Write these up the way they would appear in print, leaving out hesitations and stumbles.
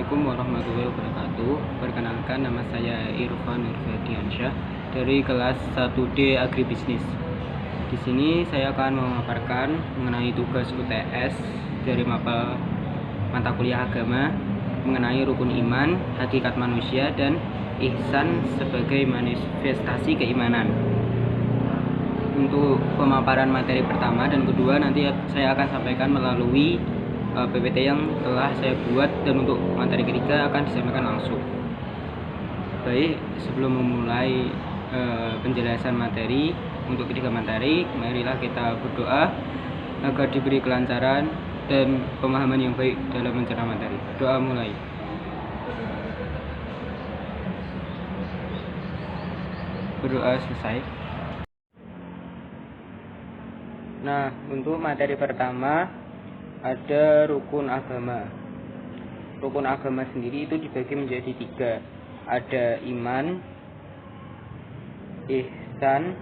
Assalamualaikum warahmatullahi wabarakatuh. Perkenalkan, nama saya Irfan Nurfediansyah dari kelas 1D Agribisnis. Di sini saya akan memaparkan mengenai tugas UTS dari mata kuliah agama mengenai rukun iman, hakikat manusia, dan ihsan sebagai manifestasi keimanan. Untuk pemaparan materi pertama dan kedua nanti saya akan sampaikan melalui PPT yang telah saya buat, dan untuk materi ketiga akan disampaikan langsung. Baik, sebelum memulai penjelasan materi untuk ketiga materi, marilah kita berdoa agar diberi kelancaran dan pemahaman yang baik dalam mencerna materi. Doa mulai. Berdoa selesai. Nah, untuk materi pertama ada rukun agama. Rukun agama sendiri itu dibagi menjadi 3. Ada iman, ihsan,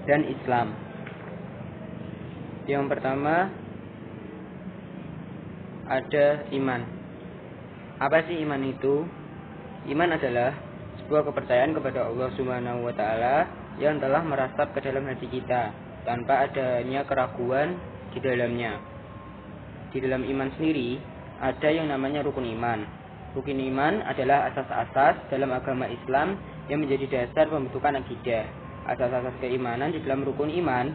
dan Islam. Yang pertama ada iman. Apa sih iman itu? Iman adalah sebuah kepercayaan kepada Allah Subhanahu wa Ta'ala yang telah merasap ke dalam hati kita tanpa adanya keraguan di dalamnya. Di dalam iman sendiri ada yang namanya rukun iman. Rukun iman adalah asas-asas dalam agama Islam yang menjadi dasar pembentukan akidah. Asas-asas keimanan di dalam rukun iman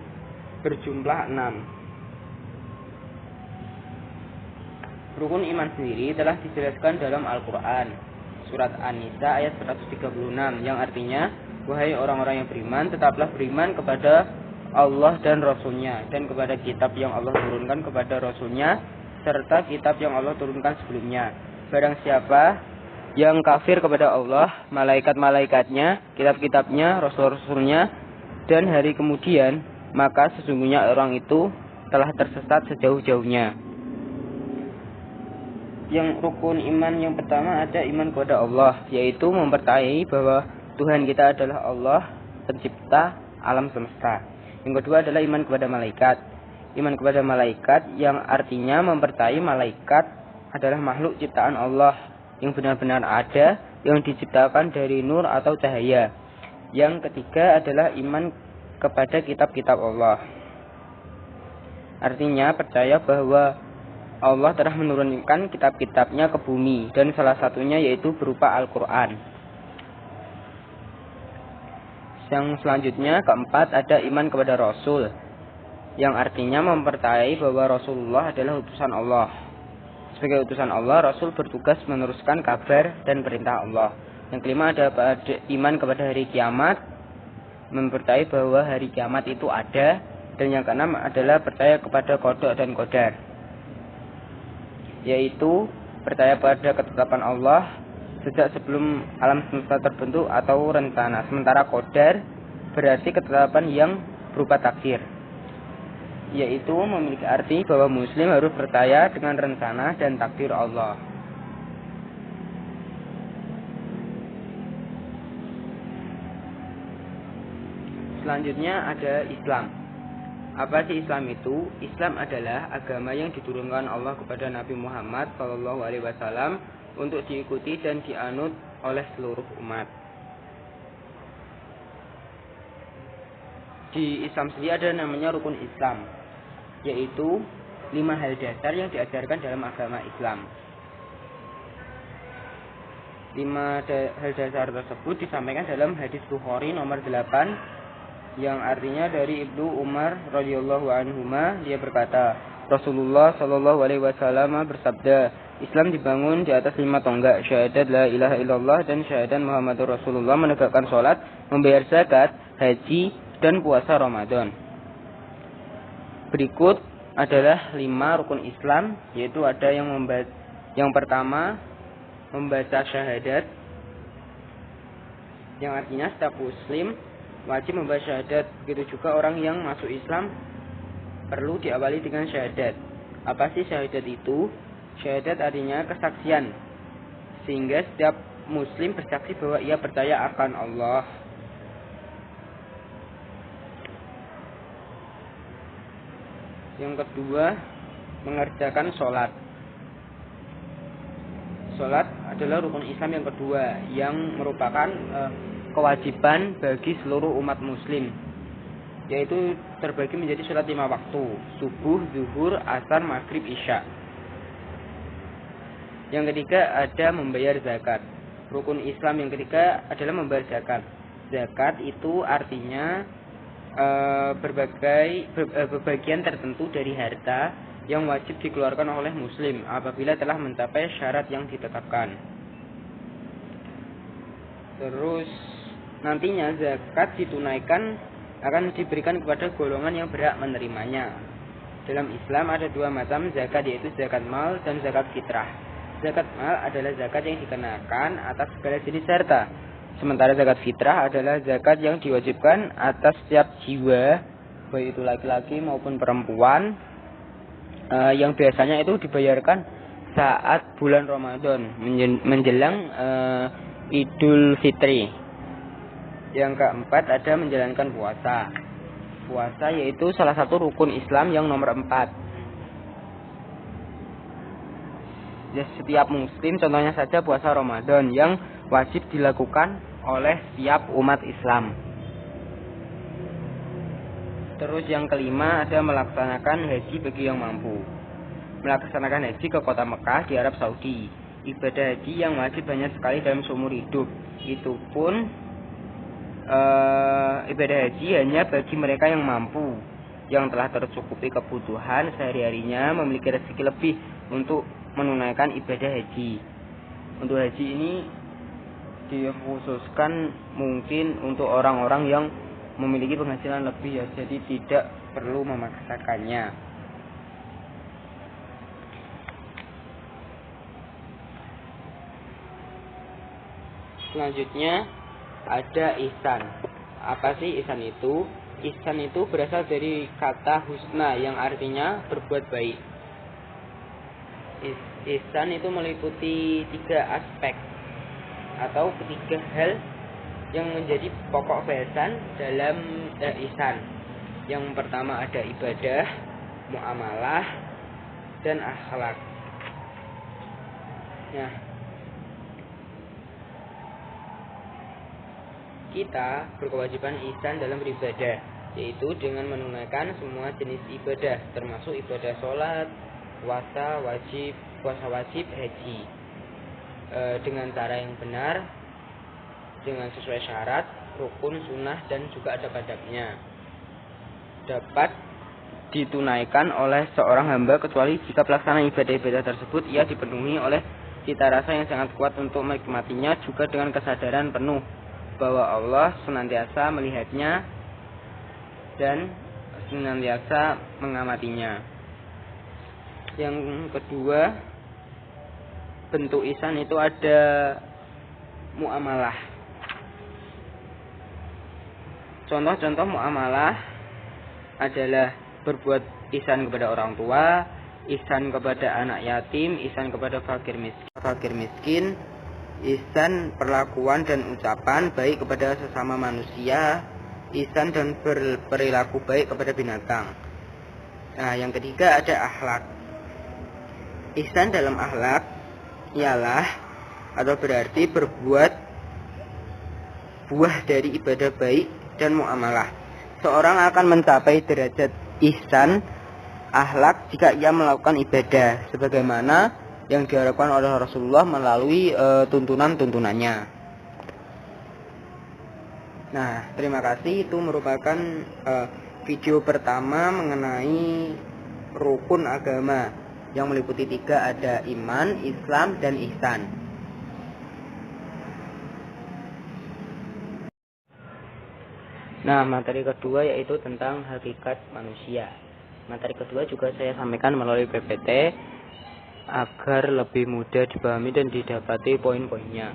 berjumlah 6. Rukun iman sendiri telah dijelaskan dalam Al-Quran, surat An-Nisa ayat 136, yang artinya, wahai orang-orang yang beriman, tetaplah beriman kepada Allah dan Rasulnya, dan kepada kitab yang Allah turunkan kepada Rasulnya, serta kitab yang Allah turunkan sebelumnya. Barang siapa yang kafir kepada Allah, malaikat-malaikatnya, kitab-kitabnya, rasul-rasulnya, dan hari kemudian, maka sesungguhnya orang itu telah tersesat sejauh-jauhnya. Yang rukun iman yang pertama ada iman kepada Allah, yaitu mempercayai bahwa Tuhan kita adalah Allah, pencipta alam semesta. Yang kedua adalah iman kepada malaikat. Iman kepada malaikat yang artinya mempercayai malaikat adalah makhluk ciptaan Allah yang benar-benar ada, yang diciptakan dari nur atau cahaya. Yang ketiga adalah iman kepada kitab-kitab Allah. Artinya percaya bahwa Allah telah menurunkan kitab-kitabnya ke bumi, dan salah satunya yaitu berupa Al-Quran. Yang selanjutnya, keempat, ada iman kepada Rasul, yang artinya mempercayai bahwa Rasulullah adalah utusan Allah. Sebagai utusan Allah, Rasul bertugas meneruskan kabar dan perintah Allah. Yang kelima, ada iman kepada hari kiamat, mempercayai bahwa hari kiamat itu ada. Dan yang keenam adalah percaya kepada qada dan qadar, yaitu percaya pada ketetapan Allah sejak sebelum alam semesta terbentuk atau rencana. Sementara qadar berarti ketetapan yang berupa takdir, yaitu memiliki arti bahwa muslim harus percaya dengan rencana dan takdir Allah. Selanjutnya ada Islam. Apa sih Islam itu? Islam adalah agama yang diturunkan Allah kepada Nabi Muhammad SAW untuk diikuti dan dianut oleh seluruh umat. Di Islam sendiri ada namanya rukun Islam, yaitu 5 hal dasar yang diajarkan dalam agama Islam. 5 hal dasar tersebut disampaikan dalam hadis Bukhari nomor 8, yang artinya dari Ibnu Umar radhiyallahu anhuma, dia berkata, Rasulullah shallallahu alaihi wasallam bersabda, Islam dibangun di atas 5 tonggak, syahadat la ilaha illallah dan syahadat Muhammadur Rasulullah, menegakkan sholat, membayar zakat, haji, dan puasa Ramadan. Berikut adalah 5 rukun Islam, yaitu ada yang pertama, membaca syahadat, yang artinya setiap muslim wajib membaca syahadat. Begitu juga orang yang masuk Islam perlu diawali dengan syahadat. Apa sih syahadat itu? Syahadat artinya kesaksian, sehingga setiap muslim bersaksi bahwa ia percaya akan Allah. Yang kedua, mengerjakan sholat. Salat adalah rukun Islam yang kedua yang merupakan kewajiban bagi seluruh umat muslim, yaitu terbagi menjadi salat 5 waktu: subuh, zuhur, asar, maghrib, isya. Yang ketiga ada membayar zakat. Rukun Islam yang ketiga adalah membayar zakat. Zakat itu artinya berbagian tertentu dari harta yang wajib dikeluarkan oleh muslim apabila telah mencapai syarat yang ditetapkan. Terus nantinya zakat ditunaikan akan diberikan kepada golongan yang berhak menerimanya. Dalam Islam ada 2 macam zakat, yaitu zakat mal dan zakat fitrah. Zakat mal adalah zakat yang dikenakan atas segala jenis harta, sementara zakat fitrah adalah zakat yang diwajibkan atas setiap jiwa, baik itu laki-laki maupun perempuan, yang biasanya itu dibayarkan saat bulan Ramadan menjelang Idul Fitri. Yang keempat ada menjalankan puasa. Puasa yaitu salah satu rukun Islam yang nomor 4. Ya, setiap muslim, contohnya saja puasa Ramadan yang wajib dilakukan oleh setiap umat Islam. Terus yang kelima ada melaksanakan haji bagi yang mampu. Melaksanakan haji ke kota Mekah di Arab Saudi. Ibadah haji yang wajib hanya sekali dalam seumur hidup. Itu pun ibadah haji hanya bagi mereka yang mampu, yang telah tercukupi kebutuhan sehari-harinya, memiliki rezeki lebih untuk menunaikan ibadah haji. Untuk haji ini dikhususkan mungkin untuk orang-orang yang memiliki penghasilan lebih, ya, jadi tidak perlu memaksakannya. Selanjutnya ada ihsan. Apa sih ihsan itu? Ihsan itu berasal dari kata husna yang artinya berbuat baik. Ihsan itu meliputi 3 aspek atau 3 hal yang menjadi pokok bahasan dalam ihsan. Yang pertama ada ibadah, muamalah, dan akhlak. Nah, kita berkewajiban ihsan dalam beribadah, yaitu dengan menunaikan semua jenis ibadah, termasuk ibadah sholat, puasa wajib, haji, dengan cara yang benar, dengan sesuai syarat, rukun, sunnah, dan juga adab-adabnya. Dapat ditunaikan oleh seorang hamba kecuali jika pelaksanaan ibadah-ibadah tersebut ia dipenuhi oleh cita rasa yang sangat kuat untuk menikmatinya, juga dengan kesadaran penuh bahwa Allah senantiasa melihatnya dan senantiasa mengamatinya. Yang kedua, bentuk ihsan itu ada muamalah. Contoh-contoh muamalah adalah berbuat ihsan kepada orang tua, ihsan kepada anak yatim, ihsan kepada fakir miskin, ihsan perlakuan dan ucapan baik kepada sesama manusia, ihsan dan berperilaku baik kepada binatang. Nah, yang ketiga ada akhlak. Ihsan dalam akhlak ialah atau berarti berbuat buah dari ibadah baik dan muamalah. Seorang akan mencapai derajat ihsan akhlak jika ia melakukan ibadah sebagaimana yang diharapkan oleh Rasulullah melalui tuntunan-tuntunannya. Nah, terima kasih. Itu merupakan video pertama mengenai rukun agama yang meliputi 3, ada iman, Islam, dan ihsan. Nah, materi kedua yaitu tentang hakikat manusia. Materi kedua juga saya sampaikan melalui PPT agar lebih mudah dipahami dan didapati poin-poinnya,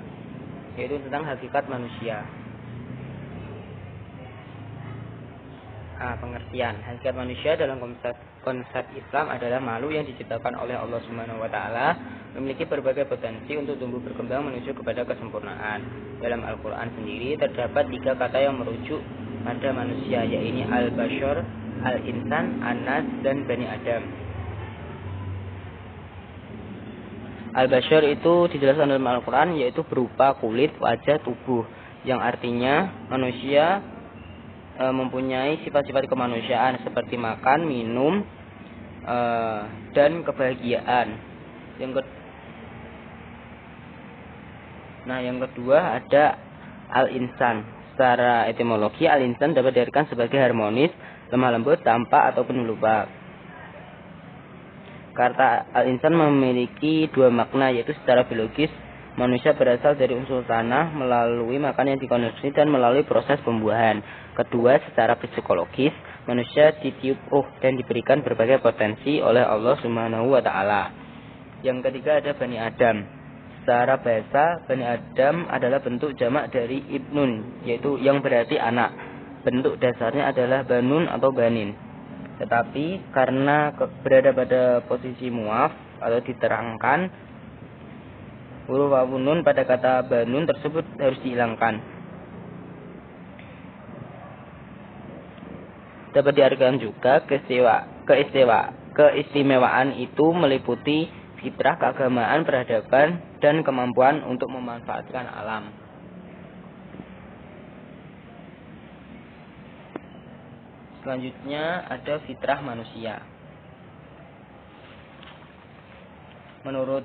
yaitu tentang hakikat manusia. Pengertian hakikat manusia dalam konsep Islam adalah makhluk yang diciptakan oleh Allah Subhanahu wa taala, memiliki berbagai potensi untuk tumbuh berkembang menuju kepada kesempurnaan. Dalam Al-Qur'an sendiri terdapat 3 kata yang merujuk pada manusia, yaitu al-bashar, al-insan, an-nas, dan bani Adam. Al-Bashar itu dijelaskan dalam Al-Quran yaitu berupa kulit, wajah, tubuh, yang artinya manusia mempunyai sifat-sifat kemanusiaan seperti makan, minum, dan kebahagiaan. Yang kedua ada al-insan. Secara etimologi, al-insan dapat diartikan sebagai harmonis, lemah lembut, tampak ataupun lupa. Kata al-insan memiliki dua makna, yaitu secara biologis manusia berasal dari unsur tanah melalui makan yang dikonsumsi dan melalui proses pembuahan. Kedua, secara psikologis manusia ditiup ruh dan diberikan berbagai potensi oleh Allah Subhanahu wa taala. Yang ketiga ada Bani Adam. Secara bahasa, Bani Adam adalah bentuk jamak dari ibnun, yaitu yang berarti anak. Bentuk dasarnya adalah banun atau banin. Tetapi karena berada pada posisi muaf atau diterangkan, huruf wawu nun pada kata banun tersebut harus dihilangkan. Dapat diartikan juga keistimewaan itu meliputi fitrah, keagamaan, peradaban, dan kemampuan untuk memanfaatkan alam. Selanjutnya ada fitrah manusia. Menurut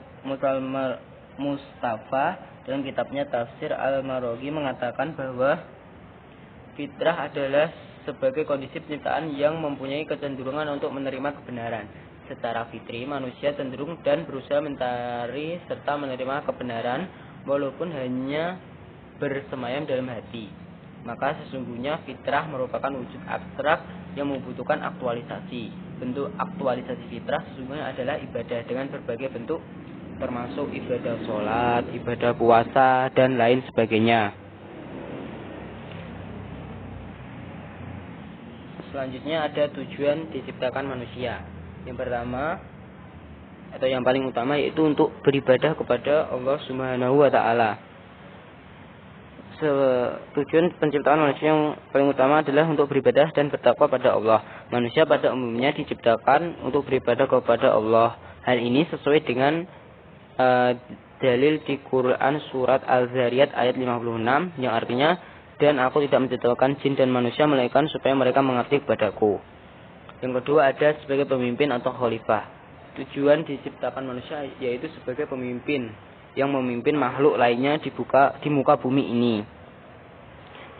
Mustafa dalam kitabnya Tafsir Al-Maraghi mengatakan bahwa fitrah adalah sebagai kondisi penciptaan yang mempunyai kecenderungan untuk menerima kebenaran. Secara fitri, manusia cenderung dan berusaha mencari serta menerima kebenaran walaupun hanya bersemayam dalam hati. Maka sesungguhnya fitrah merupakan wujud abstrak yang membutuhkan aktualisasi. Bentuk aktualisasi fitrah sesungguhnya adalah ibadah dengan berbagai bentuk, termasuk ibadah sholat, ibadah puasa, dan lain sebagainya. Selanjutnya ada tujuan diciptakan manusia. Yang pertama atau yang paling utama yaitu untuk beribadah kepada Allah Subhanahu wa taala. Tujuan penciptaan manusia yang paling utama adalah untuk beribadah dan bertakwa pada Allah. Manusia pada umumnya diciptakan untuk beribadah kepada Allah. Hal ini sesuai dengan dalil di Quran surat Al-Zariyat ayat 56 yang artinya, dan aku tidak menciptakan jin dan manusia melainkan supaya mereka mengerti kepadaku. Yang kedua ada sebagai pemimpin atau khalifah. Tujuan diciptakan manusia yaitu sebagai pemimpin yang memimpin makhluk lainnya di muka bumi ini.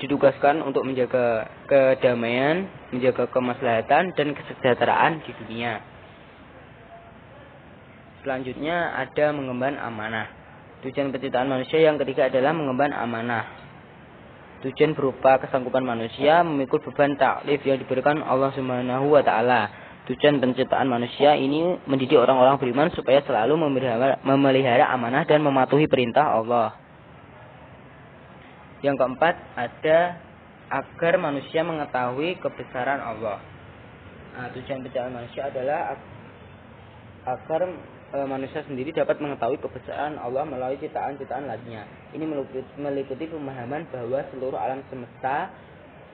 Ditugaskan untuk menjaga kedamaian, menjaga kemaslahatan dan kesejahteraan di dunia. Selanjutnya ada mengemban amanah. Tujuan penciptaan manusia yang ketiga adalah mengemban amanah. Tujuan berupa kesanggupan manusia memikul beban taklif yang diberikan Allah Subhanahu wa taala. Tujuan penciptaan manusia ini mendidik orang-orang beriman supaya selalu memelihara amanah dan mematuhi perintah Allah. Yang keempat ada agar manusia mengetahui kebesaran Allah. Tujuan penciptaan manusia adalah agar manusia sendiri dapat mengetahui kebesaran Allah melalui ciptaan-ciptaan lainnya. Ini meliputi pemahaman bahwa seluruh alam semesta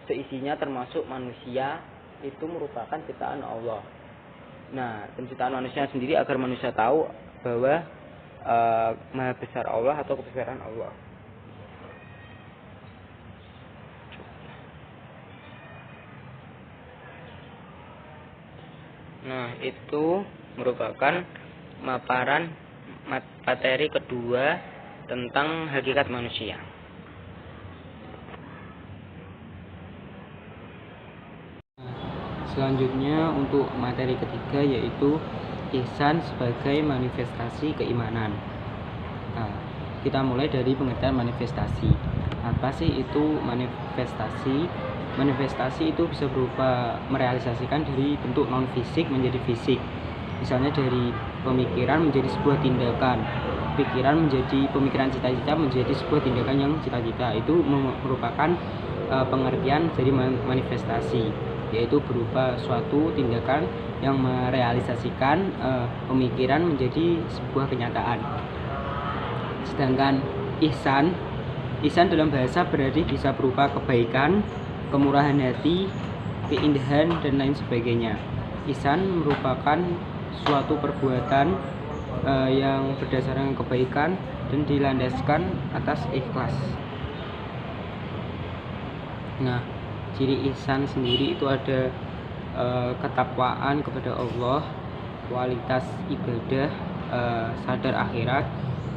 seisinya termasuk manusia itu merupakan ciptaan Allah. Penciptaan manusia sendiri agar manusia tahu bahwa maha besar Allah atau kebesaran Allah. Itu merupakan maparan materi kedua tentang hakikat manusia. Selanjutnya untuk materi ketiga yaitu ihsan sebagai manifestasi keimanan. Kita mulai dari pengertian manifestasi. Apa sih itu manifestasi? Manifestasi itu bisa berupa merealisasikan dari bentuk non fisik menjadi fisik. Misalnya dari pemikiran menjadi sebuah tindakan, pemikiran cita-cita menjadi sebuah tindakan yang cita-cita. Itu merupakan pengertian dari manifestasi, yaitu berupa suatu tindakan yang merealisasikan pemikiran menjadi sebuah kenyataan. Sedangkan ihsan dalam bahasa berarti bisa berupa kebaikan, kemurahan hati, keindahan, dan lain sebagainya. Ihsan merupakan suatu perbuatan yang berdasarkan kebaikan dan dilandaskan atas ikhlas. Nah, ciri ihsan sendiri itu ada ketakwaan kepada Allah, kualitas ibadah, sadar akhirat,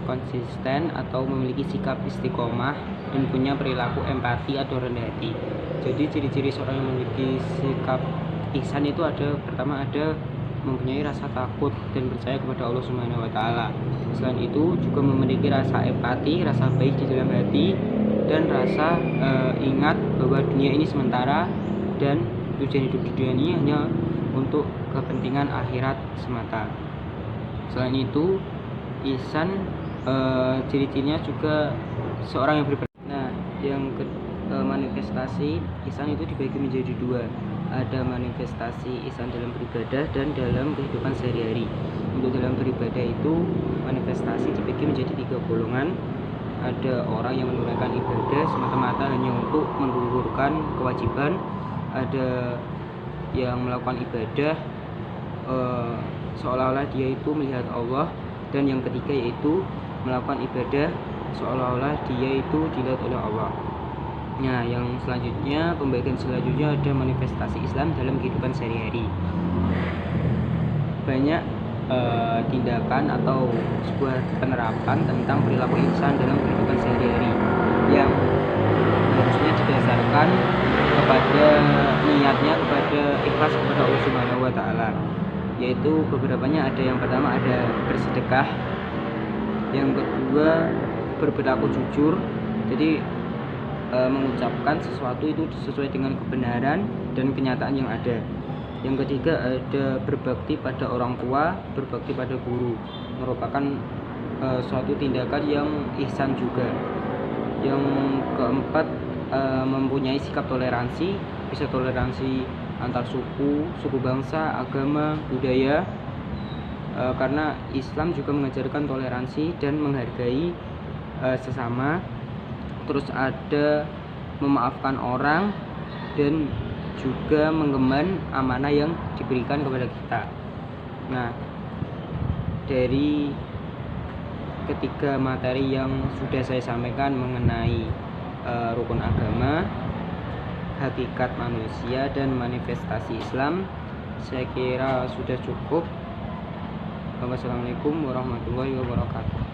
konsisten atau memiliki sikap istiqomah, dan punya perilaku empati atau rendah hati. Jadi ciri-ciri seorang yang memiliki sikap ihsan itu pertama ada mempunyai rasa takut dan percaya kepada Allah Subhanahu wa taala. Selain itu juga memiliki rasa empati, rasa baik di dalam hati, dan rasa ingat bahwa dunia ini sementara dan tujuan hidup di dunia ini hanya untuk kepentingan akhirat semata. Selain itu, ihsan ciri-cirinya juga seorang yang beribadah. Nah, yang manifestasi ihsan itu dibagi menjadi dua. Ada manifestasi ihsan dalam beribadah dan dalam kehidupan sehari-hari. Untuk dalam beribadah itu manifestasi dibagi menjadi 3 golongan. Ada orang yang menunaikan ibadah semata-mata hanya untuk menggugurkan kewajiban. Ada yang melakukan ibadah seolah-olah dia itu melihat Allah. Dan yang ketiga yaitu melakukan ibadah seolah-olah dia itu dilihat oleh Allah. Nah, yang selanjutnya, pembagian selanjutnya ada manifestasi Islam dalam kehidupan sehari-hari. Banyak tindakan atau sebuah penerapan tentang perilaku ihsan dalam kehidupan sehari-hari yang harusnya didasarkan kepada niatnya, kepada ikhlas kepada Allah Subhanahu wa taala. Yaitu beberapanya ada, yang pertama ada bersedekah, yang kedua berperilaku jujur, jadi mengucapkan sesuatu itu sesuai dengan kebenaran dan kenyataan yang ada. Yang ketiga ada berbakti pada orang tua, berbakti pada guru, merupakan suatu tindakan yang ihsan juga. Yang keempat mempunyai sikap toleransi, bisa toleransi antar suku, bangsa, agama, budaya, karena Islam juga mengajarkan toleransi dan menghargai sesama. Terus ada memaafkan orang dan juga menggemban amanah yang diberikan kepada kita. Nah, dari ketiga materi yang sudah saya sampaikan mengenai rukun agama, hakikat manusia, dan manifestasi Islam, saya kira sudah cukup. Wassalamualaikum warahmatullahi wabarakatuh.